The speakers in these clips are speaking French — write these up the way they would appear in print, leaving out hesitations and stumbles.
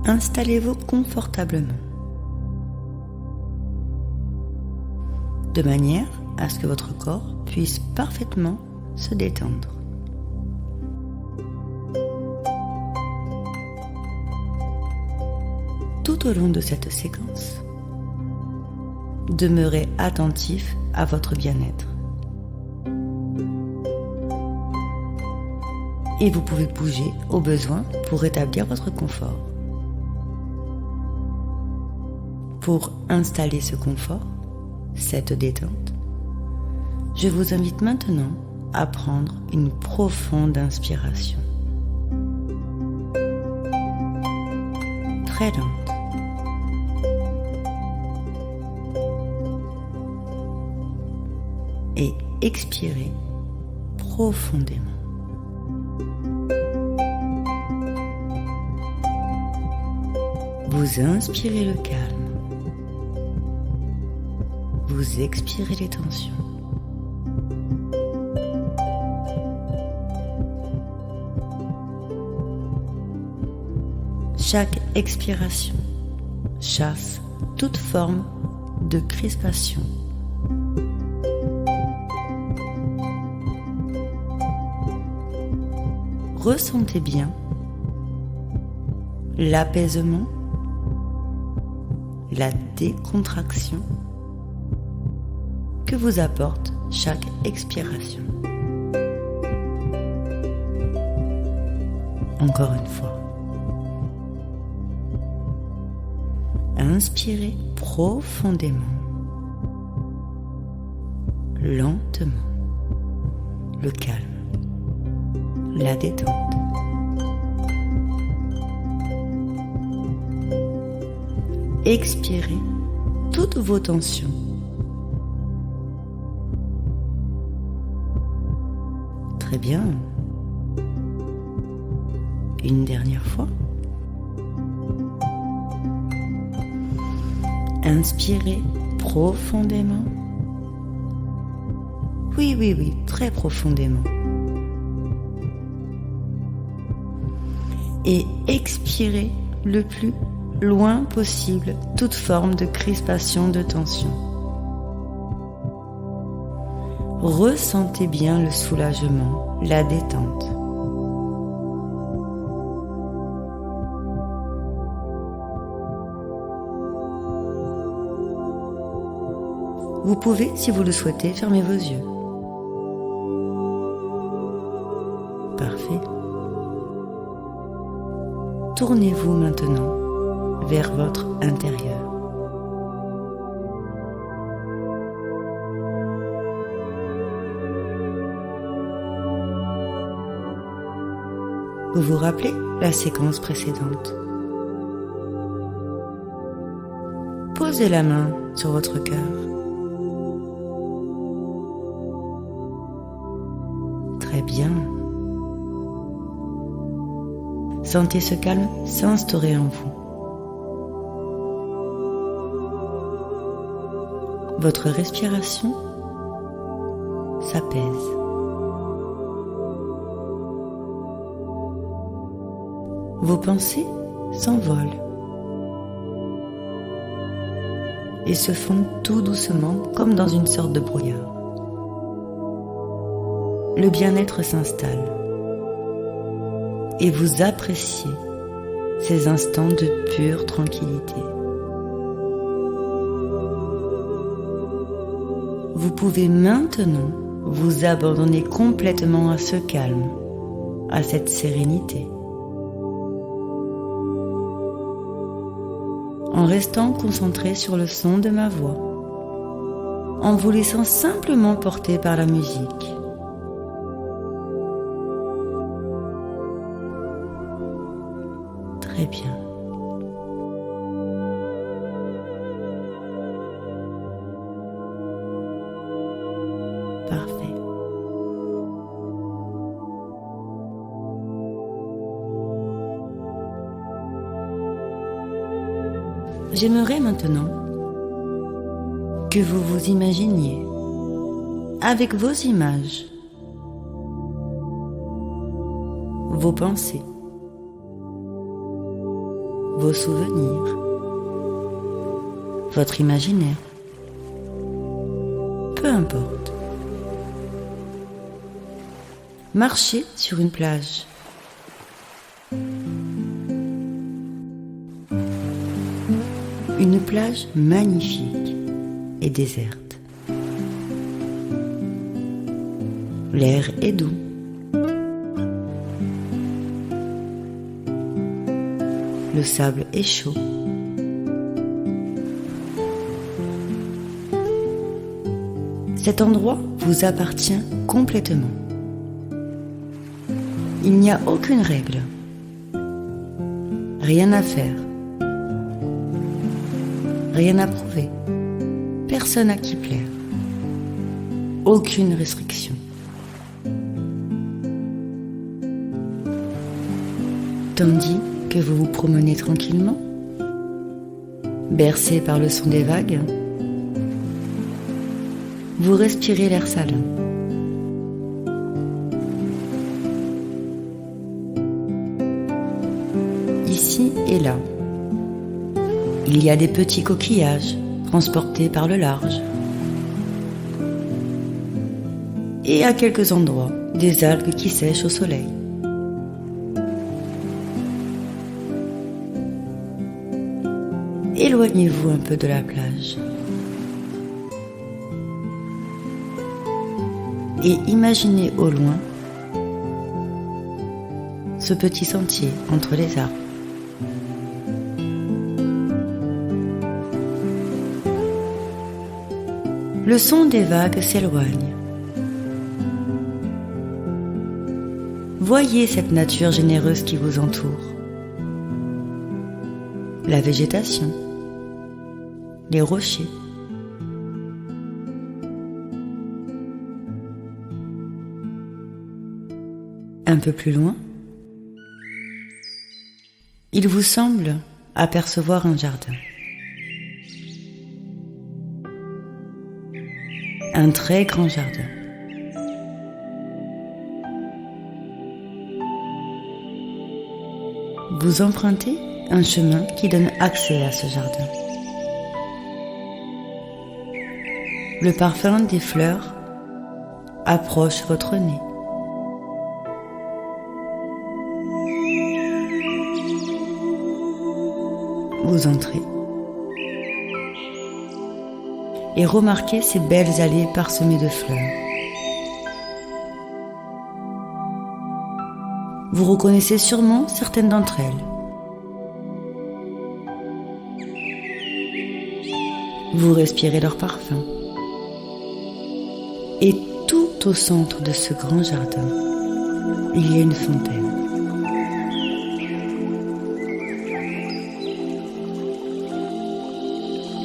installez-vous confortablement, de manière à ce que votre corps puisse parfaitement se détendre. Tout au long de cette séquence, demeurez attentif à votre bien-être. Et vous pouvez bouger au besoin pour rétablir votre confort. Pour installer ce confort, cette détente, je vous invite maintenant à prendre une profonde inspiration. Très lente. Et expirez profondément. Vous inspirez le calme. Vous expirez les tensions. Chaque expiration chasse toute forme de crispation. Ressentez bien l'apaisement, la décontraction que vous apporte chaque expiration. Encore une fois. Inspirez profondément, lentement, le calme, la détente. Expirez toutes vos tensions. Très bien. Une dernière fois. Inspirez profondément. Oui, très profondément. Et expirez le plus loin possible toute forme de crispation, de tension. Ressentez bien le soulagement, la détente. Vous pouvez, si vous le souhaitez, fermer vos yeux. Parfait. Tournez-vous maintenant vers votre intérieur. Vous vous rappelez la séquence précédente? Posez la main sur votre cœur. Très bien. Sentez ce calme s'instaurer en vous. Votre respiration s'apaise. Vos pensées s'envolent et se fondent tout doucement comme dans une sorte de brouillard. Le bien-être s'installe et vous appréciez ces instants de pure tranquillité. Vous pouvez maintenant vous abandonner complètement à ce calme, à cette sérénité, en restant concentré sur le son de ma voix, en vous laissant simplement porter par la musique. Très bien. Parfait. J'aimerais maintenant que vous vous imaginiez avec vos images, vos pensées, vos souvenirs, votre imaginaire, peu importe. Marchez sur une plage. Une plage magnifique et déserte. L'air est doux. Le sable est chaud. Cet endroit vous appartient complètement. Il n'y a aucune règle. Rien à faire. Rien à prouver. Personne à qui plaire. Aucune restriction. Tandis que vous vous promenez tranquillement, bercé par le son des vagues, vous respirez l'air salin. Ici et là, il y a des petits coquillages transportés par le large. Et à quelques endroits, des algues qui sèchent au soleil. Éloignez-vous un peu de la plage. Et imaginez au loin ce petit sentier entre les arbres. Le son des vagues s'éloigne. Voyez cette nature généreuse qui vous entoure. La végétation, les rochers. Un peu plus loin, il vous semble apercevoir un jardin. Un très grand jardin. Vous empruntez un chemin qui donne accès à ce jardin. Le parfum des fleurs approche votre nez. Vous entrez et remarquez ces belles allées parsemées de fleurs. Vous reconnaissez sûrement certaines d'entre elles. Vous respirez leur parfum. Et tout au centre de ce grand jardin, il y a une fontaine.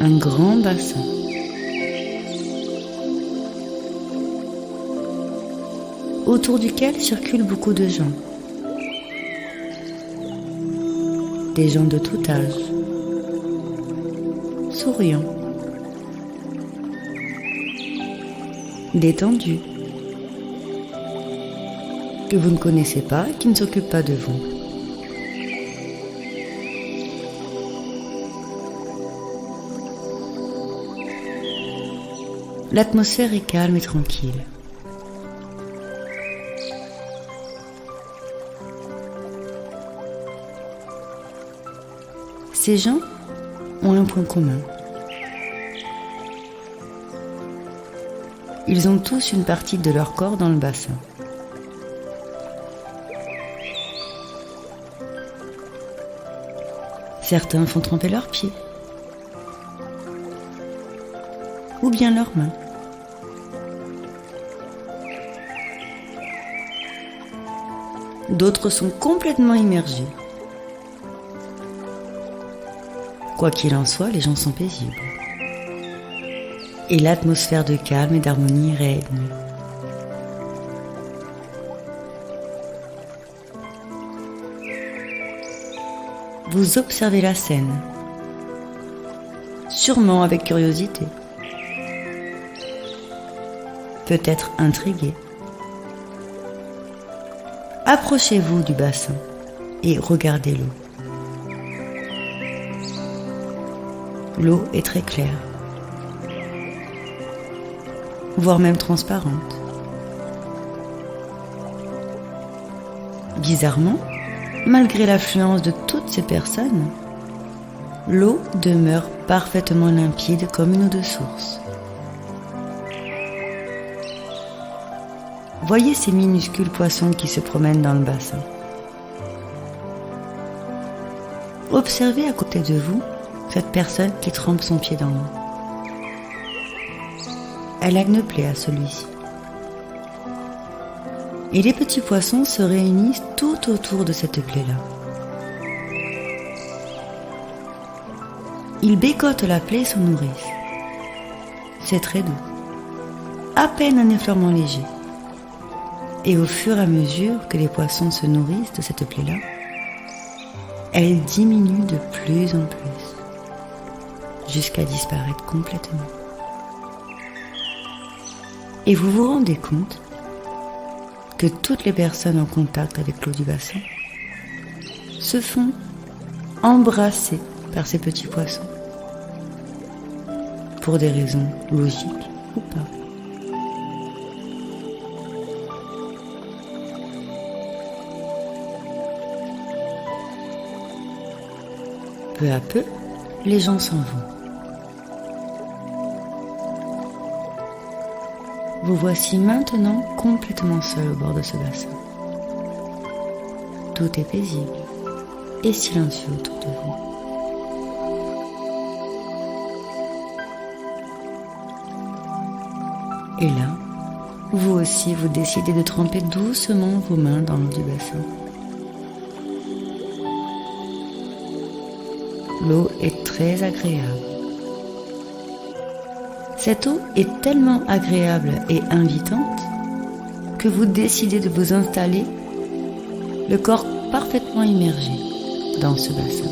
Un grand bassin. Autour duquel circulent beaucoup de gens. Des gens de tout âge, souriants, détendus, que vous ne connaissez pas et qui ne s'occupent pas de vous. L'atmosphère est calme et tranquille. Ces gens ont un point commun. Ils ont tous une partie de leur corps dans le bassin. Certains font tremper leurs pieds ou bien leurs mains. D'autres sont complètement immergés. Quoi qu'il en soit, les gens sont paisibles. Et l'atmosphère de calme et d'harmonie règne. Vous observez la scène, sûrement avec curiosité, peut-être intrigué. Approchez-vous du bassin et regardez l'eau. L'eau est très claire, voire même transparente. Bizarrement, malgré l'affluence de toutes ces personnes, l'eau demeure parfaitement limpide comme une eau de source. Voyez ces minuscules poissons qui se promènent dans le bassin. Observez à côté de vous cette personne qui trempe son pied dans l'eau. Elle a une plaie à celui-ci. Et les petits poissons se réunissent tout autour de cette plaie-là. Ils bécotent la plaie et s'en nourrissent. C'est très doux. À peine un effleurement léger. Et au fur et à mesure que les poissons se nourrissent de cette plaie-là, elle diminue de plus en plus, jusqu'à disparaître complètement. Et vous vous rendez compte que toutes les personnes en contact avec l'eau du bassin se font embrasser par ces petits poissons, pour des raisons logiques ou pas. Peu à peu, les gens s'en vont. Vous voici maintenant complètement seul au bord de ce bassin. Tout est paisible et silencieux autour de vous. Et là, vous aussi, vous décidez de tremper doucement vos mains dans l'eau du bassin. L'eau est très agréable. Cette eau est tellement agréable et invitante que vous décidez de vous installer le corps parfaitement immergé dans ce bassin.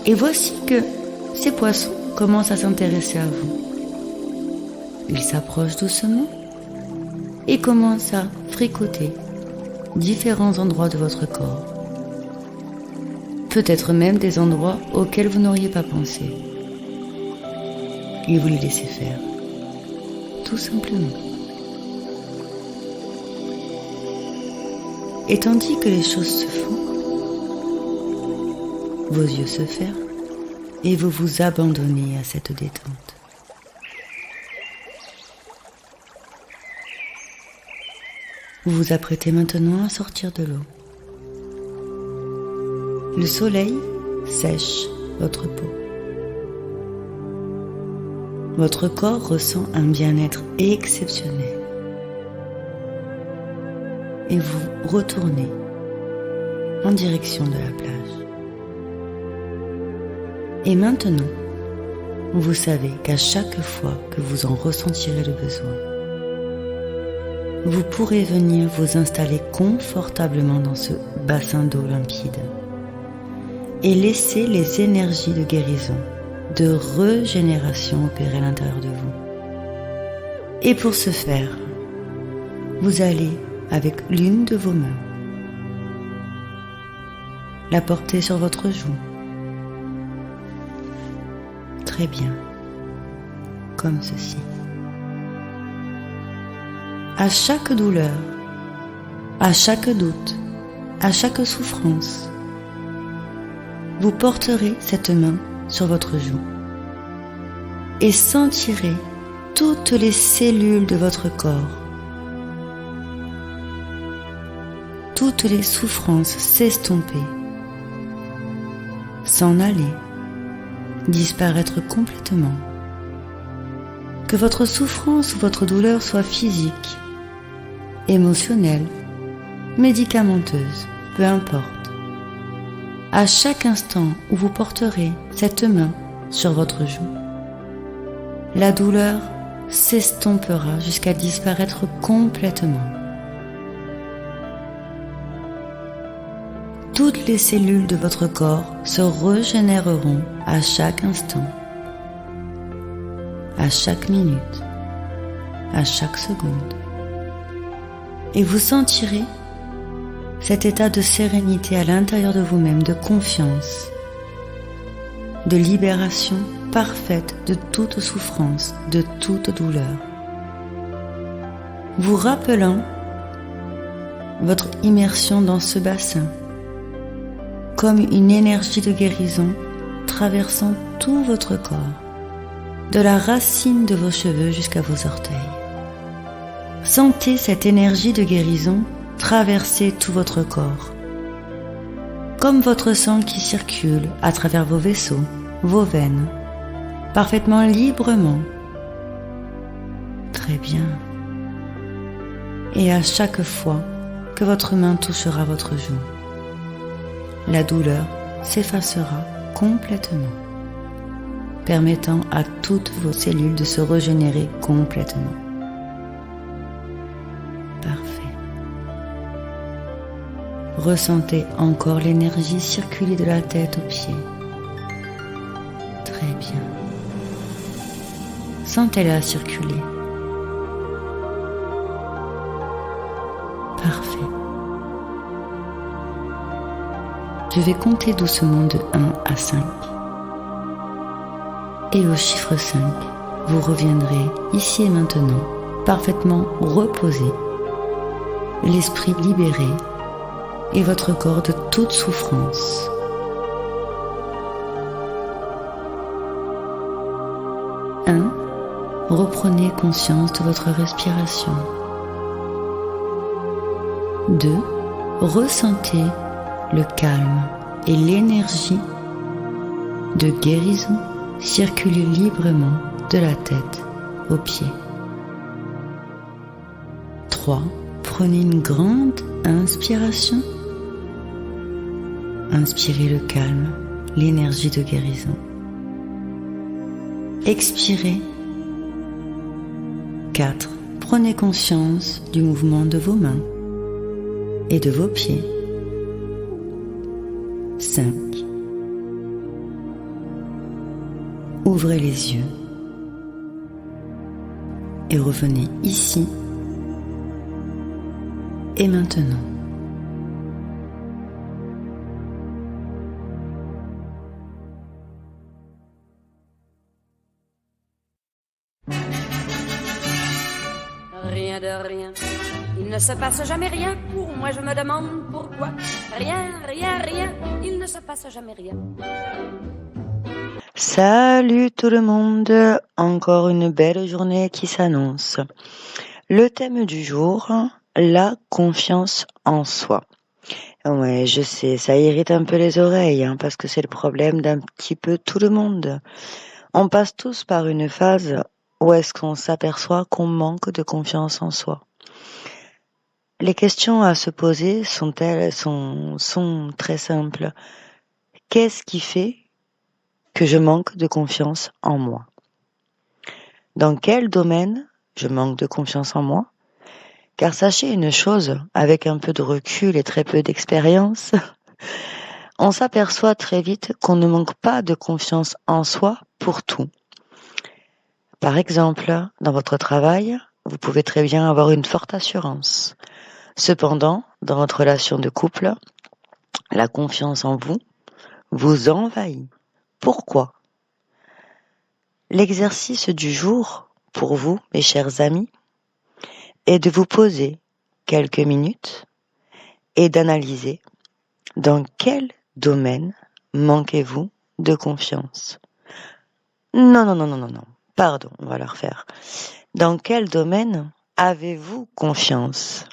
Et voici que ces poissons commencent à s'intéresser à vous. Ils s'approchent doucement et commencent à fricoter différents endroits de votre corps. Peut-être même des endroits auxquels vous n'auriez pas pensé. Et vous les laissez faire, tout simplement. Et tandis que les choses se font, vos yeux se ferment et vous vous abandonnez à cette détente. Vous vous apprêtez maintenant à sortir de l'eau. Le soleil sèche votre peau. Votre corps ressent un bien-être exceptionnel. Et vous retournez en direction de la plage. Et maintenant, vous savez qu'à chaque fois que vous en ressentirez le besoin, vous pourrez venir vous installer confortablement dans ce bassin d'eau limpide et laisser les énergies de guérison, de régénération opérer à l'intérieur de vous. Et pour ce faire, vous allez, avec l'une de vos mains, la porter sur votre joue. Très bien, comme ceci. À chaque douleur, à chaque doute, à chaque souffrance, vous porterez cette main sur votre joue et sentirez toutes les cellules de votre corps, toutes les souffrances s'estomper, s'en aller, disparaître complètement. Que votre souffrance ou votre douleur soit physique, émotionnelle, médicamenteuse, peu importe. À chaque instant où vous porterez cette main sur votre joue, la douleur s'estompera jusqu'à disparaître complètement. Toutes les cellules de votre corps se régénéreront à chaque instant, à chaque minute, à chaque seconde. Et vous sentirez cet état de sérénité à l'intérieur de vous-même, de confiance, de libération parfaite de toute souffrance, de toute douleur. Vous rappelant votre immersion dans ce bassin, comme une énergie de guérison traversant tout votre corps, de la racine de vos cheveux jusqu'à vos orteils. Sentez cette énergie de guérison traverser tout votre corps, comme votre sang qui circule à travers vos vaisseaux, vos veines, parfaitement librement. Très bien. Et à chaque fois que votre main touchera votre joue, la douleur s'effacera complètement, permettant à toutes vos cellules de se régénérer complètement. Parfait. Ressentez encore l'énergie circuler de la tête aux pieds. Très bien. Sentez-la circuler. Parfait. Je vais compter doucement de 1 à 5. Et au chiffre 5, vous reviendrez ici et maintenant, parfaitement reposé, l'esprit libéré et votre corps de toute souffrance. 1. Reprenez conscience de votre respiration. 2. Ressentez le calme et l'énergie de guérison circuler librement de la tête aux pieds. 3. Prenez une grande inspiration. Inspirez le calme, l'énergie de guérison. Expirez. 4. Prenez conscience du mouvement de vos mains et de vos pieds. 5. Ouvrez les yeux et revenez ici et maintenant. Rien de rien, il ne se passe jamais rien. Pour moi je me demande pourquoi. Rien, il ne se passe jamais rien. Salut tout le monde, encore une belle journée qui s'annonce. Le thème du jour, la confiance en soi. Ouais, je sais, ça irrite un peu les oreilles, parce que c'est le problème d'un petit peu tout le monde. On passe tous par une phase où est-ce qu'on s'aperçoit qu'on manque de confiance en soi. Les questions à se poser sont très simples. Qu'est-ce qui fait que je manque de confiance en moi? Dans quel domaine je manque de confiance en moi? Car sachez une chose, avec un peu de recul et très peu d'expérience, on s'aperçoit très vite qu'on ne manque pas de confiance en soi pour tout. Par exemple, dans votre travail, vous pouvez très bien avoir une forte assurance. Cependant, dans votre relation de couple, la confiance en vous vous envahit. Pourquoi? L'exercice du jour, pour vous, mes chers amis, est de vous poser quelques minutes et d'analyser dans quel domaine manquez-vous de confiance. Non. Pardon, on va la refaire. Dans quel domaine avez-vous confiance?